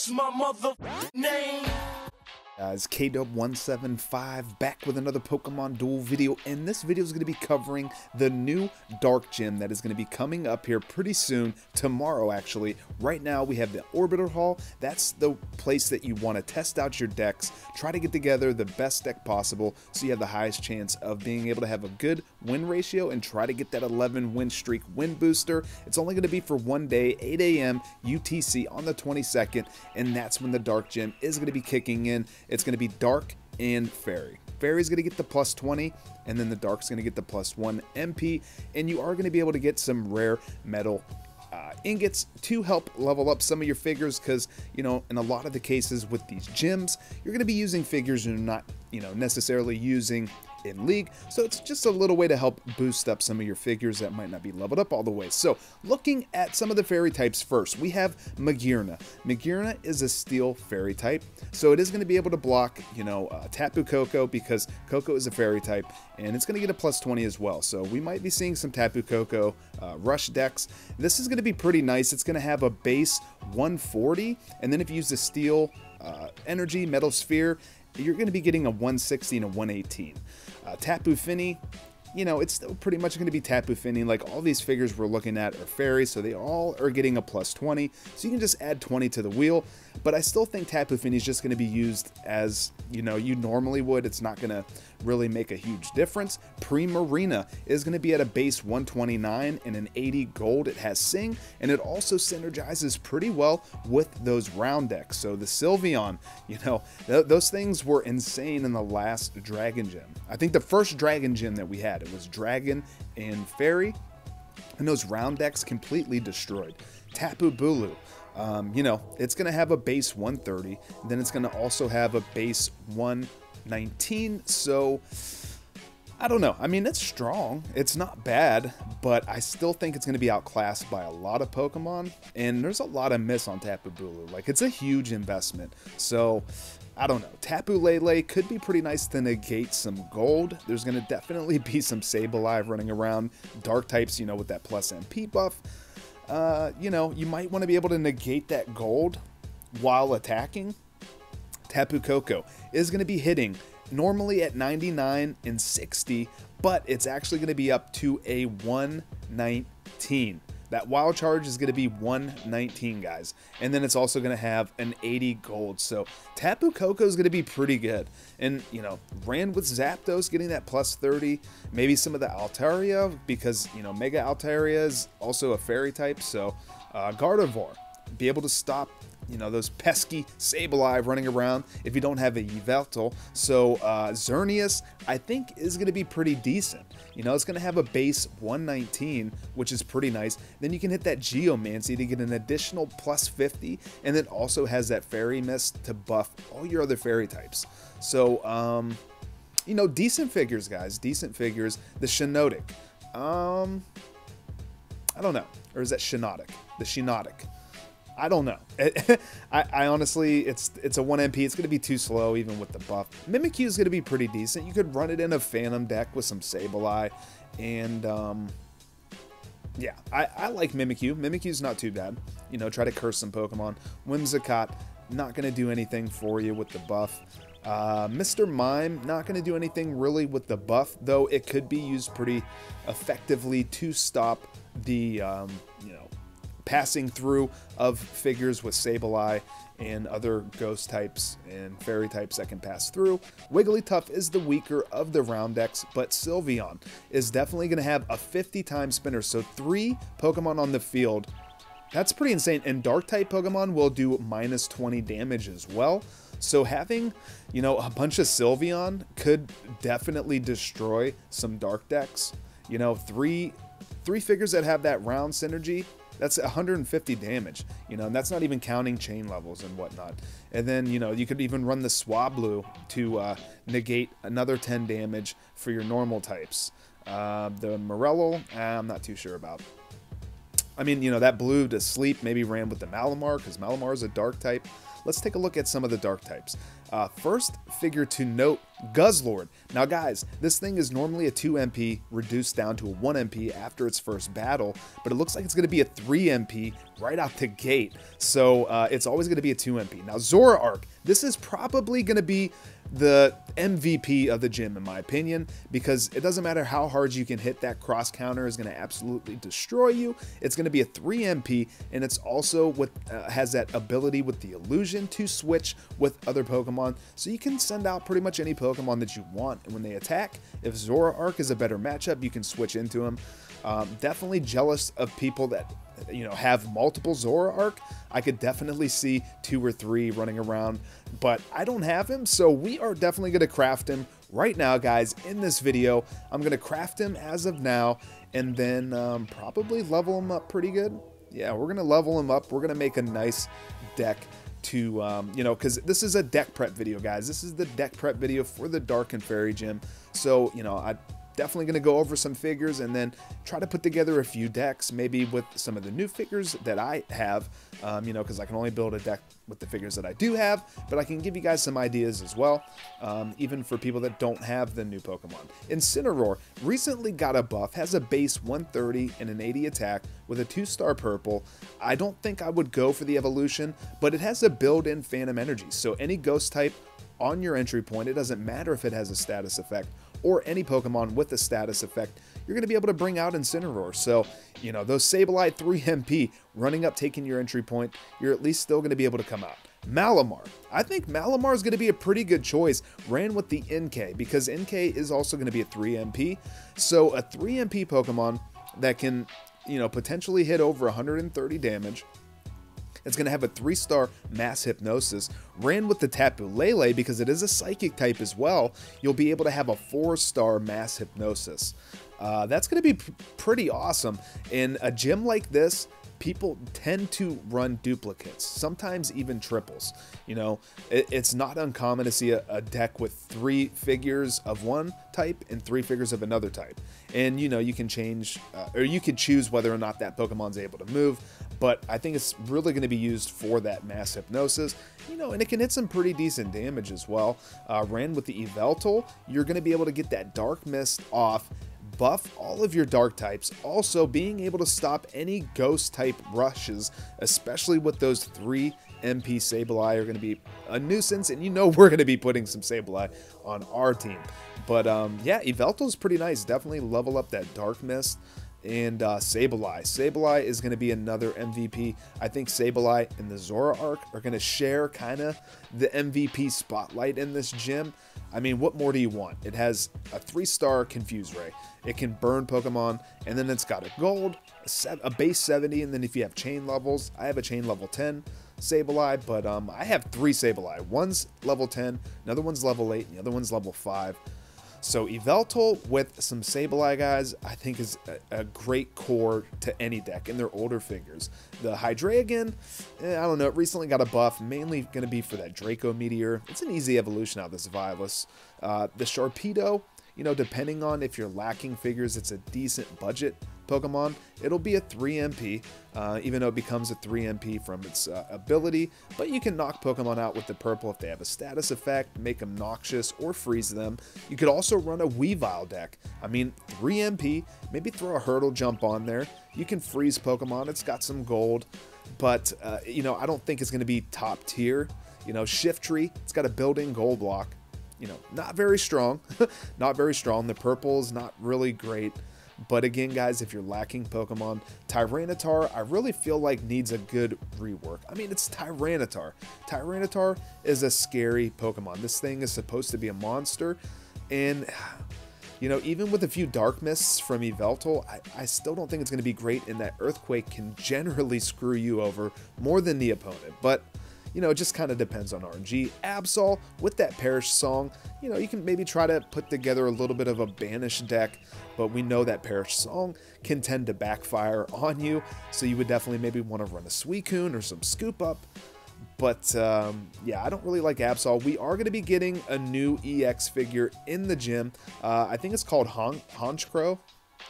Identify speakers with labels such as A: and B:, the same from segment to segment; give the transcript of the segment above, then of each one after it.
A: That's my mother name.
B: Guys, KDub175 back with another Pokemon Duel video, and this video is going to be covering the new Dark Gym that is going to be coming up here pretty soon, tomorrow actually. Right now we have the Orbiter Hall. That's the place that you want to test out your decks, try to get together the best deck possible so you have the highest chance of being able to have a good win ratio and try to get that 11 win streak win booster. It's only going to be for one day, 8 a.m. UTC on the 22nd, and that's when the Dark Gym is going to be kicking in. It's going to be Dark and Fairy. Fairy's going to get the plus 20, and then the Dark's going to get the plus 1 MP, and you are going to be able to get some rare metal ingots to help level up some of your figures, because, you know, in a lot of the cases with these gyms, you're going to be using figures you're not, you know, necessarily using in League, so it's just a little way to help boost up some of your figures that might not be leveled up all the way. So looking at some of the fairy types first, we have Magearna. Magearna is a steel fairy type, so it is going to be able to block, you know, Tapu Koko, because Koko is a fairy type, and it's going to get a plus 20 as well. So we might be seeing some Tapu Koko rush decks. This is going to be pretty nice. It's going to have a base 140, and then if you use the steel energy metal sphere, you're going to be getting a 160 and a 118. Tapu Fini, you know, it's still pretty much going to be Tapu Fini. Like, all these figures we're looking at are fairies, so they all are getting a plus 20. So you can just add 20 to the wheel. But I still think Tapu Fini is just going to be used as, you know, you normally would. It's not going to really make a huge difference. Primarina is going to be at a base 129 and an 80 gold. It has Sing, and it also synergizes pretty well with those round decks. So the Sylveon, you know, those things were insane in the last Dragon Gym. I think the first Dragon Gym that we had, it was Dragon and Fairy, and those round decks completely destroyed. Tapu Bulu, you know, it's going to have a base 130, then it's going to also have a base 119, so I don't know. I mean, it's strong. It's not bad, but I still think it's going to be outclassed by a lot of Pokemon, and there's a lot of miss on Tapu Bulu. Like, it's a huge investment, so I don't know. Tapu Lele could be pretty nice to negate some gold. There's going to definitely be some Sableye running around. Dark types, you know, with that plus MP buff. You know, you might want to be able to negate that gold while attacking. Tapu Koko is going to be hitting normally at 99 and 60, but it's actually going to be up to a 119. That wild charge is going to be 119, guys. And then it's also going to have an 80 gold. So Tapu Koko is going to be pretty good. And, you know, ran with Zapdos getting that plus 30. Maybe some of the Altaria, because, you know, Mega Altaria is also a fairy type. So Gardevoir, be able to stop, you know, those pesky Sableye running around if you don't have a Yveltal. So Xerneas, I think, is going to be pretty decent. You know, it's going to have a base 119, which is pretty nice. Then you can hit that Geomancy to get an additional plus 50, and it also has that Fairy Mist to buff all your other fairy types. So, you know, decent figures, guys. Decent figures. The Shiinotic. I don't know. Or is that Shiinotic? The Shiinotic. I don't know. I honestly, it's a 1 MP. It's going to be too slow even with the buff. Mimikyu is going to be pretty decent. You could run it in a Phantom deck with some Sableye. And, yeah, I like Mimikyu. Mimikyu's not too bad. You know, try to curse some Pokemon. Whimsicott, not going to do anything for you with the buff. Mr. Mime, not going to do anything really with the buff, though it could be used pretty effectively to stop the, you know, passing through of figures with Sableye and other ghost types and fairy types that can pass through. Wigglytuff is the weaker of the round decks, but Sylveon is definitely going to have a 50-time spinner, so 3 Pokemon on the field. That's pretty insane, and dark type Pokemon will do minus 20 damage as well. So having, you know, a bunch of Sylveon could definitely destroy some dark decks. You know, three figures that have that round synergy, that's 150 damage, you know, and that's not even counting chain levels and whatnot. And then, you know, you could even run the Swablu to negate another 10 damage for your normal types. The Morello, I'm not too sure about. I mean, you know, that blue to sleep maybe ran with the Malamar, because Malamar is a dark type. Let's take a look at some of the dark types. First figure to note, Guzzlord. Now guys, this thing is normally a 2 MP reduced down to a 1 MP after its first battle, but it looks like it's going to be a 3 MP right out the gate. So it's always going to be a 2 MP. Now Zoroark, this is probably going to be the MVP of the gym in my opinion, because it doesn't matter how hard you can hit, that cross counter is going to absolutely destroy you. It's going to be a 3 MP, and it's also with has that ability with the illusion to switch with other Pokemon, so you can send out pretty much any Pokemon that you want, and when they attack, if Zoroark is a better matchup, you can switch into him. Definitely jealous of people that, you know, have multiple Zoroark. I could definitely see 2 or 3 running around, but I don't have him, so we are definitely going to craft him right now, guys. In this video, I'm going to craft him as of now, and then probably level him up pretty good. Yeah, we're going to level him up. We're going to make a nice deck to, you know, because this is a deck prep video, guys. This is the deck prep video for the Dark and Fairy Gym, so, you know, I definitely going to go over some figures and then try to put together a few decks, maybe with some of the new figures that I have, you know, because I can only build a deck with the figures that I do have, but I can give you guys some ideas as well, even for people that don't have the new Pokemon. Incineroar recently got a buff, has a base 130 and an 80 attack with a 2-star purple. I don't think I would go for the evolution, but it has a built-in Phantom Energy, so any ghost type on your entry point, it doesn't matter if it has a status effect, or any Pokemon with a status effect, you're going to be able to bring out Incineroar. So, you know, those Sableye 3 MP running up, taking your entry point, you're at least still going to be able to come out. Malamar. I think Malamar is going to be a pretty good choice. Ran with the NK, because NK is also going to be a 3 MP. So a 3 MP Pokemon that can, you know, potentially hit over 130 damage. It's going to have a 3-star Mass Hypnosis. Ran with the Tapu Lele because it is a Psychic type as well. You'll be able to have a 4-star Mass Hypnosis. That's going to be pretty awesome. In a gym like this, people tend to run duplicates, sometimes even triples. You know, it's not uncommon to see a deck with 3 figures of one type and 3 figures of another type. And, you know, you can change, or you can choose whether or not that Pokemon's able to move, but I think it's really going to be used for that Mass Hypnosis, you know, and it can hit some pretty decent damage as well. Ran with the Yveltal, you're going to be able to get that Dark Mist off, buff all of your dark types, also being able to stop any ghost type rushes, especially with those 3 MP Sableye are going to be a nuisance, and you know we're going to be putting some Sableye on our team. But yeah, Yveltal is pretty nice. Definitely level up that Dark Mist. And Sableye. Sableye is going to be another MVP. I think Sableye and the Zoroark are going to share kind of the MVP spotlight in this gym. I mean, what more do you want? It has a 3-star Confuse Ray. It can burn Pokemon, and then it's got a gold, a base 70, and then if you have chain levels, I have a chain level 10 Sableye, but I have 3 Sableye. One's level 10, another one's level 8, and the other one's level 5. So Yveltal with some Sableye, guys, I think is a great core to any deck in their older figures. The Hydreigon, I don't know, it recently got a buff, mainly going to be for that Draco Meteor. It's an easy evolution out of this Violas. The Sharpedo, you know, depending on if you're lacking figures, it's a decent budget Pokemon. It'll be a 3 MP, even though it becomes a 3 MP from its ability, but you can knock Pokemon out with the purple if they have a status effect, make them noxious, or freeze them. You could also run a Weavile deck. I mean, 3 MP, maybe throw a Hurdle Jump on there. You can freeze Pokemon, it's got some gold, but, you know, I don't think it's going to be top tier. You know, Shiftry, it's got a built-in gold block. You know, not very strong, not very strong. The purple is not really great. But again, guys, if you're lacking Pokemon, Tyranitar, I really feel like needs a good rework. I mean, it's Tyranitar. Tyranitar is a scary Pokemon. This thing is supposed to be a monster. And, you know, even with a few Dark Mists from Yveltal, I still don't think it's going to be great. And that Earthquake can generally screw you over more than the opponent. But, you know, it just kind of depends on RNG. Absol, with that Perish Song, you know, you can maybe try to put together a little bit of a Banish deck, but we know that Perish Song can tend to backfire on you, so you would definitely maybe want to run a Suicune or some Scoop Up. But, yeah, I don't really like Absol. We are going to be getting a new EX figure in the gym. I think it's called Honchkrow.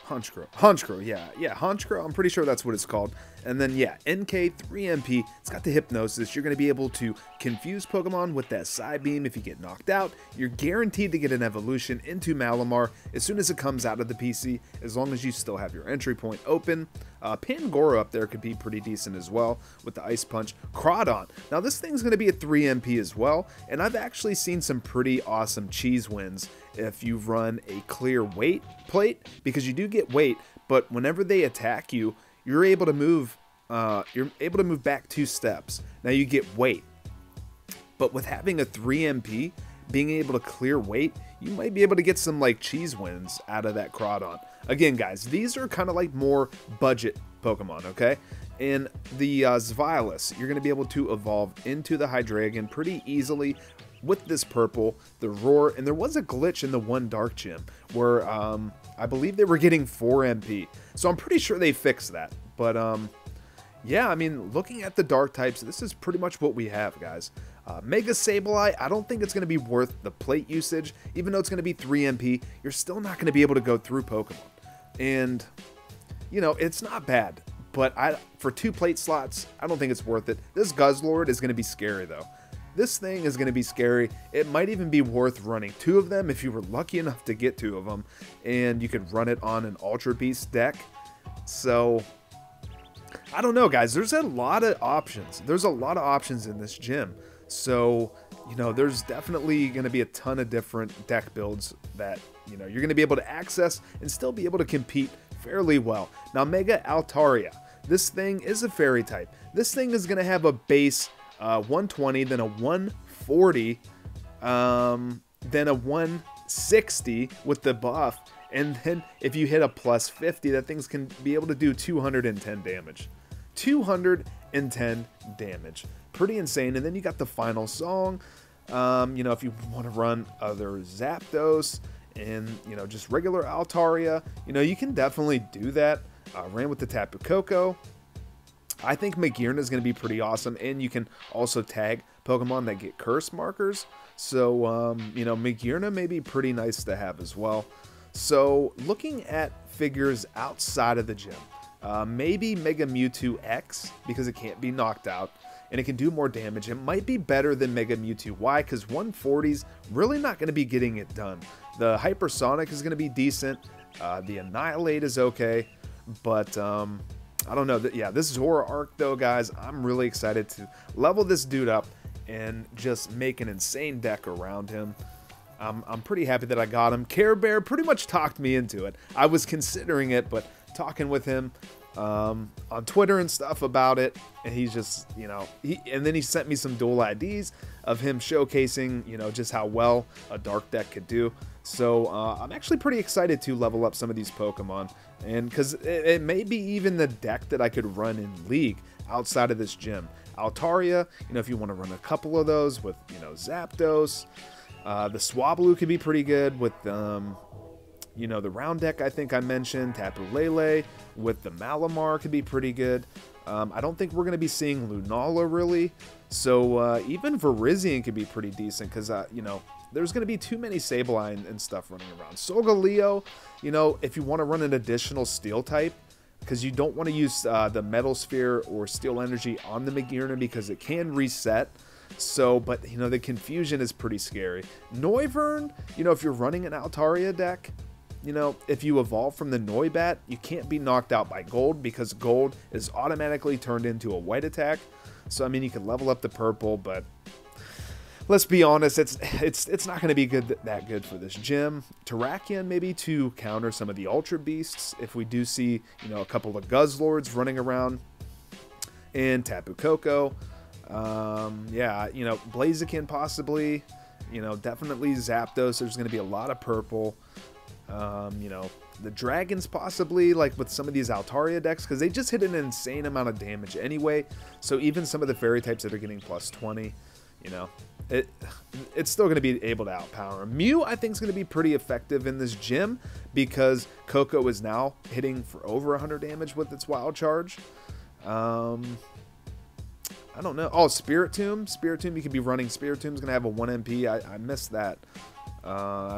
B: Honchkrow, yeah, Honchkrow, I'm pretty sure that's what it's called. And then, yeah, NK 3MP, it's got the Hypnosis. You're going to be able to confuse Pokemon with that Psy Beam if you get knocked out. You're guaranteed to get an evolution into Malamar as soon as it comes out of the PC, as long as you still have your entry point open. Pangoro up there could be pretty decent as well with the Ice Punch. Crawdon, now this thing's going to be a 3MP as well, and I've actually seen some pretty awesome cheese wins if you run a clear weight plate, because you do get weight, but whenever they attack you, you're able to move back 2 steps. Now you get weight, but with having a 3MP, being able to clear weight, you might be able to get some like cheese wins out of that Crawdon. Again, guys, these are kind of like more budget Pokemon, okay? And the Zvilas, you're going to be able to evolve into the Hydreigon pretty easily with this purple, the Roar, and there was a glitch in the one Dark Gym where I believe they were getting 4 MP. So I'm pretty sure they fixed that. But yeah, I mean, looking at the Dark types, this is pretty much what we have, guys. Mega Sableye, I don't think it's going to be worth the plate usage. Even though it's going to be 3 MP, you're still not going to be able to go through Pokemon. And, you know, it's not bad. But for 2 plate slots, I don't think it's worth it. This Guzzlord is going to be scary, though. This thing is going to be scary. It might even be worth running 2 of them if you were lucky enough to get 2 of them. And you could run it on an Ultra Beast deck. So, I don't know, guys. There's a lot of options. There's a lot of options in this gym. So, you know, there's definitely going to be a ton of different deck builds that, you know, you're going to be able to access and still be able to compete fairly well. Now, Mega Altaria. This thing is a fairy type. This thing is going to have a base 120, then a 140, then a 160 with the buff, and then if you hit a plus 50, that thing's can be able to do 210 damage. 210 damage. Pretty insane. And then you got the final song. You know, if you want to run other Zapdos and, you know, just regular Altaria, you know, you can definitely do that. Ran with the Tapu Koko. I think Magearna is going to be pretty awesome, and you can also tag Pokemon that get curse markers. So, you know, Magearna may be pretty nice to have as well. So, looking at figures outside of the gym, maybe Mega Mewtwo X, because it can't be knocked out, and it can do more damage. It might be better than Mega Mewtwo Y, because 140's really not going to be getting it done. The Hypersonic is going to be decent. The Annihilate is okay, but I don't know. Yeah, this Zoroark, though, guys, I'm really excited to level this dude up and just make an insane deck around him. I'm pretty happy that I got him. Care Bear pretty much talked me into it. I was considering it, but talking with him on Twitter and stuff about it, and he's just, you know, and then he sent me some dual IDs of him showcasing, you know, just how well a dark deck could do. So I'm actually pretty excited to level up some of these Pokemon, and because it may be even the deck that I could run in League outside of this gym. Altaria, you know, if you want to run a couple of those with, you know, Zapdos. The Swablu could be pretty good with, you know, the round deck I think I mentioned. Tapu Lele with the Malamar could be pretty good. I don't think we're going to be seeing Lunala really. So even Virizion could be pretty decent because, you know, there's going to be too many Sableye and stuff running around. Solgaleo, you know, if you want to run an additional Steel type, because you don't want to use the Metal Sphere or Steel Energy on the Magearna because it can reset. So, but, you know, the confusion is pretty scary. Noivern, you know, if you're running an Altaria deck, you know, if you evolve from the Noibat, you can't be knocked out by Gold because Gold is automatically turned into a white attack. So, I mean, you can level up the purple, but let's be honest, it's not going to be that good for this gym. Terrakion maybe to counter some of the Ultra Beasts if we do see, you know, a couple of Guzzlords running around. And Tapu Koko. Yeah, you know, Blaziken possibly, you know, definitely Zapdos. There's going to be a lot of purple. You know, the Dragons possibly, like with some of these Altaria decks, because they just hit an insane amount of damage anyway. So even some of the fairy types that are getting plus 20, you know, it's still going to be able to outpower him. Mew, I think, is going to be pretty effective in this gym because Koko is now hitting for over 100 damage with its wild charge. I don't know. Oh, Spiritomb. Spiritomb, you could be running. Spiritomb's going to have a 1 MP. I missed that.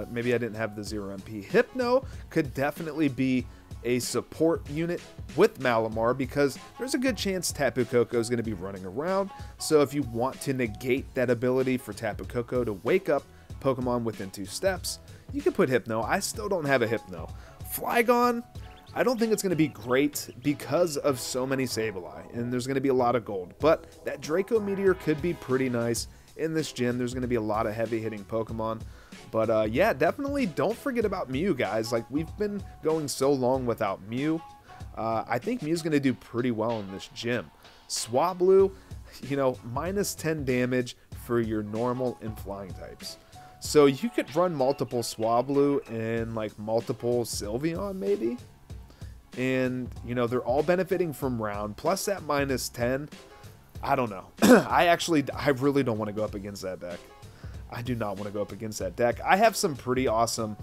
B: Maybe I didn't have the 0 MP. Hypno could definitely be a support unit with Malamar because there's a good chance Tapu Koko is going to be running around. So if you want to negate that ability for Tapu Koko to wake up Pokemon within 2 steps, you can put Hypno. I still don't have a Hypno. Flygon, I don't think it's going to be great because of so many Sableye, and there's going to be a lot of gold. But that Draco Meteor could be pretty nice in this gym. There's going to be a lot of heavy-hitting Pokemon. But yeah, definitely don't forget about Mew, guys. Like, we've been going so long without Mew. I think Mew's going to do pretty well in this gym. Swablu, you know, minus 10 damage for your normal and flying types. So you could run multiple Swablu and like multiple Sylveon maybe. And, you know, they're all benefiting from round. Plus that minus 10. I don't know. I really don't want to go up against that deck. I do not want to go up against that deck. I have some pretty awesome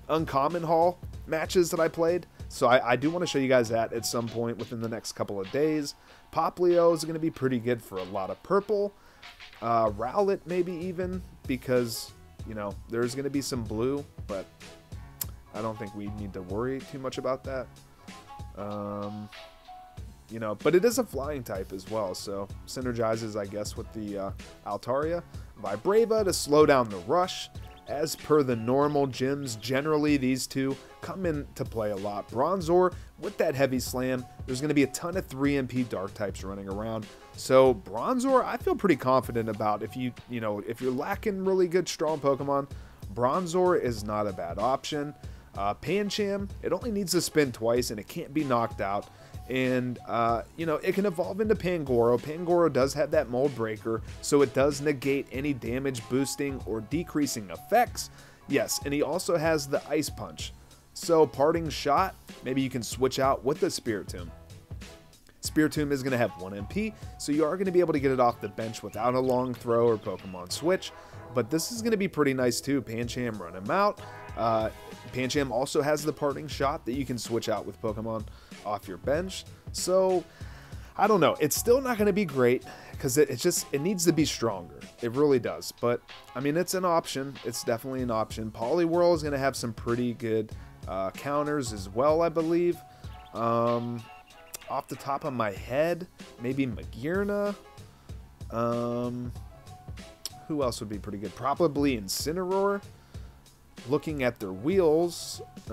B: Uncommon Hall matches that I played. So I do want to show you guys that at some point within the next couple of days. Poplio is going to be pretty good for a lot of purple. Rowlet maybe even, because, you know, there's going to be some blue, but I don't think we need to worry too much about that. You know, but it is a flying type as well, so synergizes, I guess, with the Altaria. Vibrava to slow down the rush. As per the normal gyms, generally these two come into play a lot. Bronzor, with that heavy slam, there's going to be a ton of 3 MP dark types running around. So Bronzor, I feel pretty confident about. If you're lacking really good strong Pokemon, Bronzor is not a bad option. Pancham, it only needs to spin twice and it can't be knocked out. And, you know, it can evolve into Pangoro. Pangoro does have that Mold Breaker, so it does negate any damage boosting or decreasing effects. Yes, and he also has the Ice Punch. So, Parting Shot, maybe you can switch out with the Spiritomb. Spiritomb is going to have 1 MP, so you are going to be able to get it off the bench without a long throw or Pokemon Switch. But this is going to be pretty nice too. Pancham, run him out. Pancham also has the Parting Shot that you can switch out with Pokemon off your bench. So, I don't know. It's still not going to be great because it needs to be stronger. It really does. But, I mean, it's an option. It's definitely an option. Poliwhirl is going to have some pretty good counters as well, I believe. Off the top of my head, maybe Magearna. Who else would be pretty good? Probably Incineroar. Looking at their wheels, I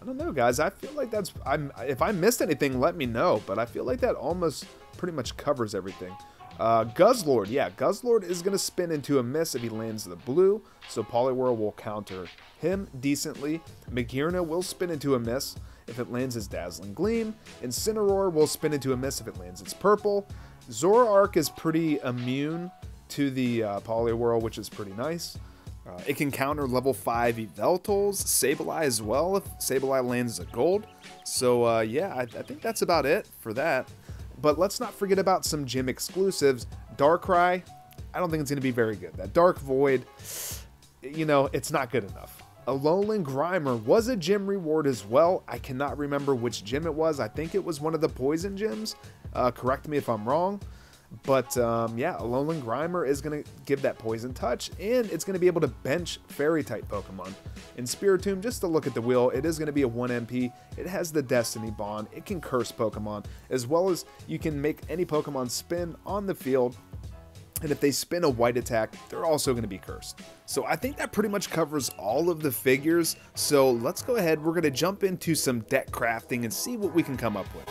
B: don't know, guys. I feel like if I missed anything, let me know. But I feel like that almost pretty much covers everything. Guzzlord, yeah, Guzzlord is going to spin into a miss if he lands the blue. So Poliwhirl will counter him decently. Magearna will spin into a miss if it lands his Dazzling Gleam. Incineroar will spin into a miss if it lands its purple. Zoroark is pretty immune to the Poliwhirl, which is pretty nice. It can counter level 5 Yveltals, Sableye as well if Sableye lands a gold. So yeah, I think that's about it for that. But let's not forget about some gym exclusives. Darkrai, I don't think it's going to be very good. That Dark Void, you know, it's not good enough. Alolan Grimer was a gym reward as well. I cannot remember which gym it was. I think it was one of the poison gyms. Correct me if I'm wrong. But yeah, Alolan Grimer is going to give that poison touch, and it's going to be able to bench fairy-type Pokemon. In Spiritomb, just to look at the wheel, it is going to be a 1 MP. It has the Destiny Bond. It can curse Pokemon, as well as you can make any Pokemon spin on the field. And if they spin a white attack, they're also going to be cursed. So I think that pretty much covers all of the figures. So let's go ahead. We're going to jump into some deck crafting and see what we can come up with.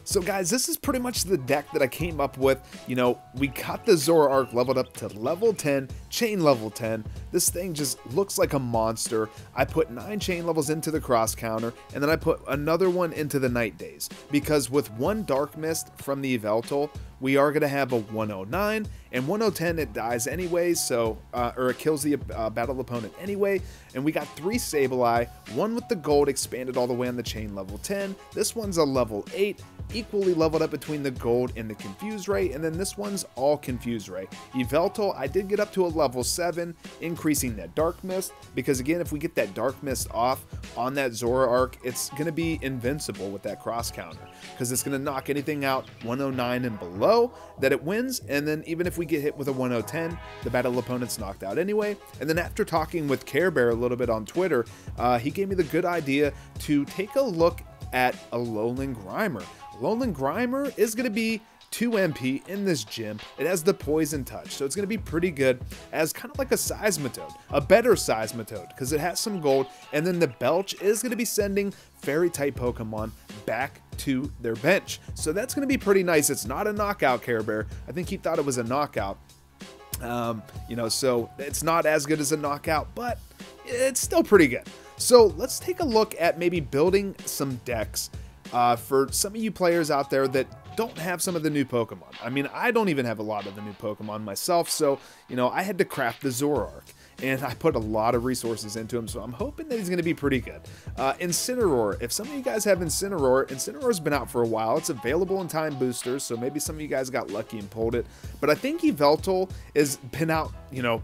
B: So guys, this is pretty much the deck that I came up with. You know, we got the Zoroark leveled up to level 10, chain level 10. This thing just looks like a monster. I put 9 chain levels into the cross counter, and then I put another one into the Night Days, because with one Dark Mist from the Yveltal, we are going to have a 109, and 1010 it dies anyway, so or it kills the battle opponent anyway. And we got 3 Sableye, one with the gold expanded all the way on the chain level 10. This one's a level 8, equally leveled up between the gold and the Confuse Ray, and then this one's all Confuse Ray. Yveltal, I did get up to a level 7, increasing that Dark Mist, because again, if we get that Dark Mist off on that Zoroark, it's going to be invincible with that cross counter, because it's going to knock anything out 109 and below that it wins. And then even if we get hit with a 1010, the battle opponent's knocked out anyway. And then after talking with Care Bear a little bit on Twitter, he gave me the good idea to take a look at a Alolan Grimer. Alolan Grimer is going to be 2 MP in this gym. It has the Poison Touch, so it's going to be pretty good as kind of like a Seismitoad, a better Seismitoad, because it has some gold. And then the Belch is going to be sending Fairy-type Pokemon back to their bench, so that's going to be pretty nice. It's not a knockout, Care Bear. I think he thought it was a knockout. You know, so it's not as good as a knockout, but it's still pretty good. So let's take a look at maybe building some decks for some of you players out there that don't have some of the new Pokemon. I mean, I don't even have a lot of the new Pokemon myself, so, you know, I had to craft the Zoroark, and I put a lot of resources into him, so I'm hoping that he's going to be pretty good. Incineroar, if some of you guys have Incineroar, Incineroar's been out for a while. It's available in time boosters, so maybe some of you guys got lucky and pulled it. But I think Yveltal has been out, you know,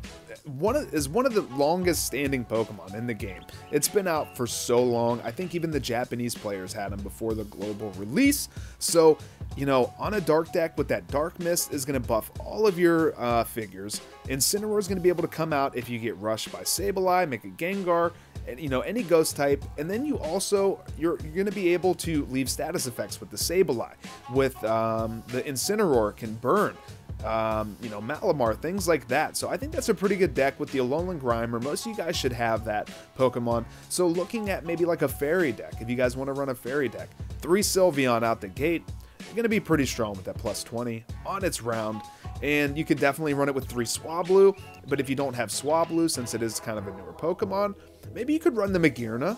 B: is one of the longest standing Pokemon in the game. It's been out for so long. I think even the Japanese players had him before the global release. So, you know, on a dark deck with that Dark Mist is going to buff all of your figures. Incineroar is going to be able to come out if you get rushed by Sableye, make a Gengar, and, you know, any ghost type. And then you also, you're going to be able to leave status effects with the Sableye. With the Incineroar can burn. You know, Malamar, things like that. So I think that's a pretty good deck with the Alolan Grimer. Most of you guys should have that Pokemon. So looking at maybe like a fairy deck, if you guys want to run a fairy deck, 3 Sylveon out the gate, you're going to be pretty strong with that plus 20 on its round. And you could definitely run it with 3 Swablu, but if you don't have Swablu, since it is kind of a newer Pokemon, maybe you could run the Magearna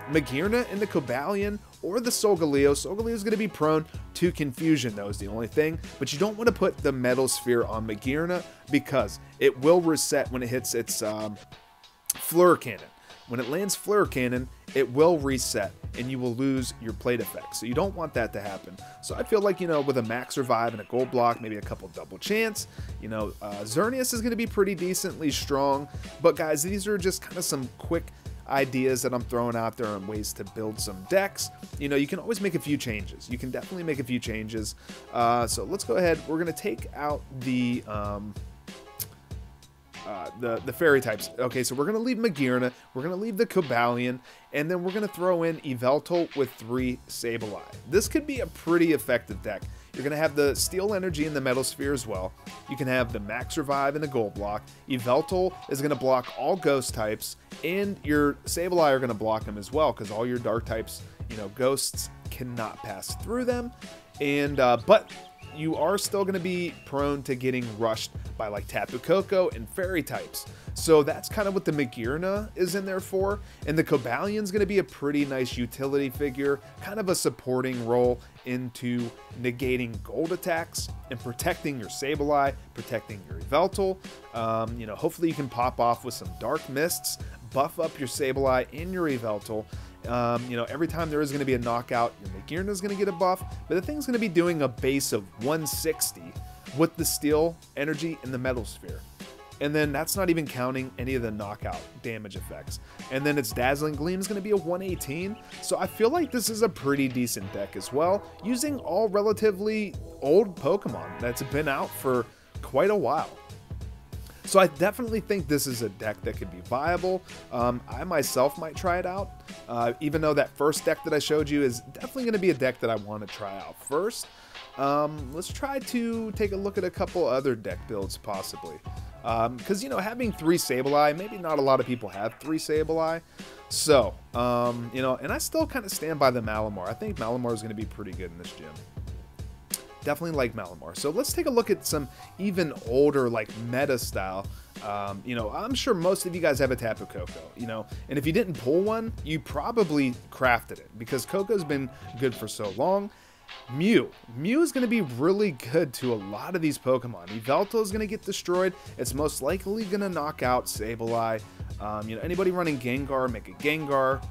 B: and the Cobalion, or the Solgaleo. Solgaleo is going to be prone to confusion, though, is the only thing. But you don't want to put the Metal Sphere on Magearna, because it will reset when it hits its Fleur Cannon. When it lands Fleur Cannon, it will reset, and you will lose your plate effects. So you don't want that to happen. So I feel like, you know, with a Max Revive and a Gold Block, maybe a couple Double Chance, you know, Xerneas is going to be pretty decently strong. But guys, these are just kind of some quick ideas that I'm throwing out there on ways to build some decks. You know, you can always make a few changes. You can definitely make a few changes. So let's go ahead. We're going to take out the fairy types. Okay, so we're going to leave Magearna, we're going to leave the Cobalion, and then we're going to throw in Yveltal with 3 Sableye. This could be a pretty effective deck. You're going to have the Steel Energy and the Metal Sphere as well. You can have the Max Revive and the Gold Block. Yveltal is going to block all Ghost types, and your Sableye are going to block them as well, because all your Dark types, you know, Ghosts cannot pass through them. And but you are still going to be prone to getting rushed by like Tapu Koko and Fairy types. So that's kind of what the Magearna is in there for. And the Cobalion's going to be a pretty nice utility figure, kind of a supporting role into negating gold attacks and protecting your Sableye, protecting your Yveltal. You know, hopefully you can pop off with some Dark Mists, buff up your Sableye and your Yveltal. You know, every time there is going to be a knockout, your Magearna is going to get a buff, but the thing's going to be doing a base of 160 with the Steel Energy and the Metal Sphere. And then that's not even counting any of the knockout damage effects. And then its Dazzling Gleam is going to be a 118. So I feel like this is a pretty decent deck as well, using all relatively old Pokemon that's been out for quite a while. So I definitely think this is a deck that could be viable. I myself might try it out, even though that first deck that I showed you is definitely going to be a deck that I want to try out first. Let's try to take a look at a couple other deck builds possibly. Because, you know, having 3 Sableye, maybe not a lot of people have 3 Sableye. So, you know, and I still kind of stand by the Malamar. I think Malamar is going to be pretty good in this gym. definitely like Malamar. So let's take a look at some even older, like meta style. You know, I'm sure most of you guys have a Tapu Koko, you know, and if you didn't pull one, you probably crafted it because Koko's been good for so long. Mew is going to be really good to a lot of these Pokemon. Yveltal is going to get destroyed. It's most likely going to knock out Sableye. You know, anybody running Gengar, make a Gengar.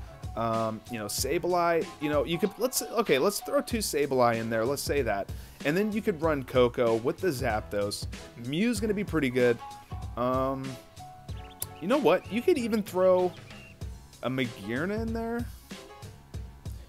B: You know, Sableye, you know, you could, let's throw 2 Sableye in there, let's say that, and then you could run Koko with the Zapdos. Mew's gonna be pretty good. You know what, you could even throw a Magearna in there.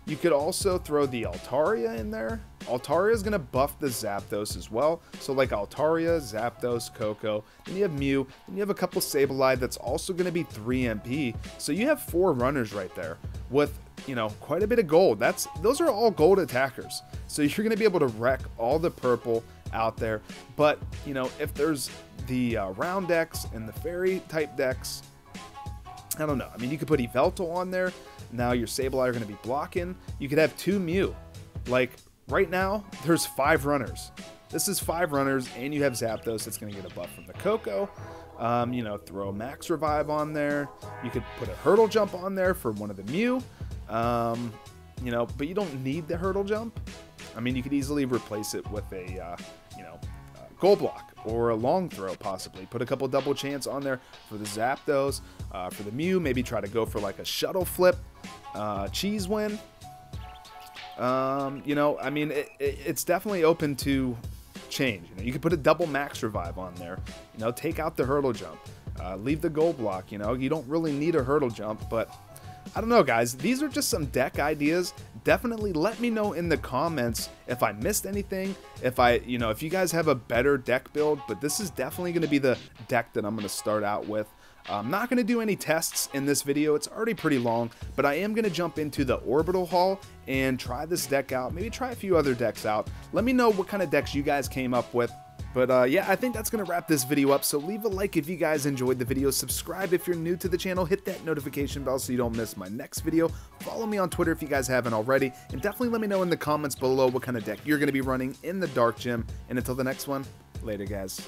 B: You could also throw the Altaria in there. Altaria is going to buff the Zapdos as well. So like Altaria, Zapdos, Koko. Then you have Mew. Then you have a couple Sableye that's also going to be 3 MP. So you have 4 runners right there with, you know, quite a bit of gold. Those are all gold attackers. So you're going to be able to wreck all the purple out there. But, you know, if there's the round decks and the fairy type decks, I don't know. I mean, you could put Yveltal on there. Now your Sableye are going to be blocking. You could have 2 Mew. Like, right now, there's 5 runners. This is 5 runners, and you have Zapdos that's going to get a buff from the Koko. You know, throw a Max Revive on there. You could put a Hurdle Jump on there for one of the Mew. You know, but you don't need the Hurdle Jump. I mean, you could easily replace it with a, you know, Gold Block or a Long Throw, possibly. Put a couple double chance on there for the Zapdos. For the Mew, maybe try to go for like a Shuttle Flip, Cheese Win. You know, I mean, it's definitely open to change. You know, you could put a double Max Revive on there. You know, take out the Hurdle Jump. Leave the Gold Block. You know, you don't really need a Hurdle Jump, but I don't know, guys. These are just some deck ideas. Definitely let me know in the comments if I missed anything, if you guys have a better deck build, but this is definitely going to be the deck that I'm going to start out with. I'm not going to do any tests in this video. It's already pretty long, but I am going to jump into the Orbital Hall and try this deck out. Maybe try a few other decks out. Let me know what kind of decks you guys came up with. But yeah, I think that's going to wrap this video up. So leave a like if you guys enjoyed the video. Subscribe if you're new to the channel. Hit that notification bell so you don't miss my next video. Follow me on Twitter if you guys haven't already. And definitely let me know in the comments below what kind of deck you're going to be running in the Dark Gym. And until the next one, later guys.